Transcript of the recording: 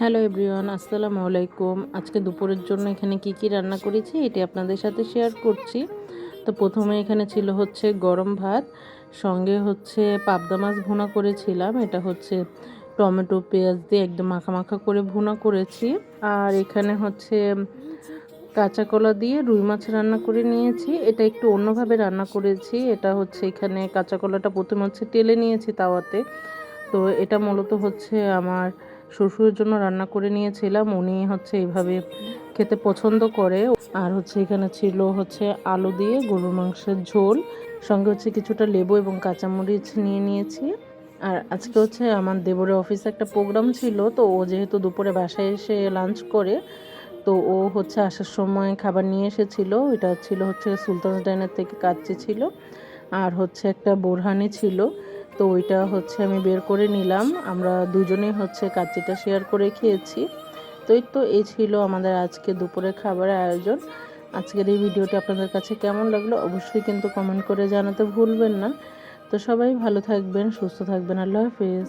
Hello everyone, আসসালামু আলাইকুম। আজকে দুপুরের জন্য এখানে কি রান্না করেছি এটি আপনাদের সাথে শেয়ার করছি। তো প্রথমে এখানে ছিল হচ্ছে গরম ভাত, সঙ্গে হচ্ছে পাবদা মাছ ভুনা করেছিলাম। এটা হচ্ছে টমেটো পেঁয়াজ দিয়ে একদম মাখা মাখা করে ভুনা করেছি। আর এখানে হচ্ছে কাঁচা কলা দিয়ে রুই মাছ রান্না করে নিয়েছি। এটা একটু অন্যভাবে রান্না করেছি। এটা হচ্ছে এখানে কাঁচা কলাটা প্রথমে হচ্ছে টেলে নিয়েছি তাওয়াতে। তো এটা মূলত হচ্ছে আমার শ্বশুরের জন্য রান্না করে নিয়েছিলাম। উনি হচ্ছে এইভাবে খেতে পছন্দ করে। আর হচ্ছে এখানে ছিল হচ্ছে আলু দিয়ে গরুর মাংসের ঝোল, সঙ্গে হচ্ছে কিছুটা লেবু এবং কাঁচামরিচ নিয়ে নিয়েছি। আর আজকে হচ্ছে আমার দেবরের অফিসে একটা প্রোগ্রাম ছিল, তো ও যেহেতু দুপুরে বাসায় এসে লাঞ্চ করে, তো ও হচ্ছে আসার সময় খাবার নিয়ে এসেছিল। এটা ছিল হচ্ছে সুলতানস ডাইনার থেকে কাচ্চি ছিল, আর হচ্ছে একটা বোরহানি ছিল। তো ওইটা হচ্ছে আমি বের করে নিলাম। আমরা দুজনেই হচ্ছে কাচ্চিটা শেয়ার করে খেয়েছি। এই ছিল আমাদের আজকে দুপুরের খাবারের আয়োজন। আজকের এই ভিডিওটি আপনাদের কাছে কেমন লাগলো অবশ্যই কিন্তু কমেন্ট করে জানাতে ভুলবেন না। তো সবাই ভালো থাকবেন, সুস্থ থাকবেন। আল্লাহ হাফেজ।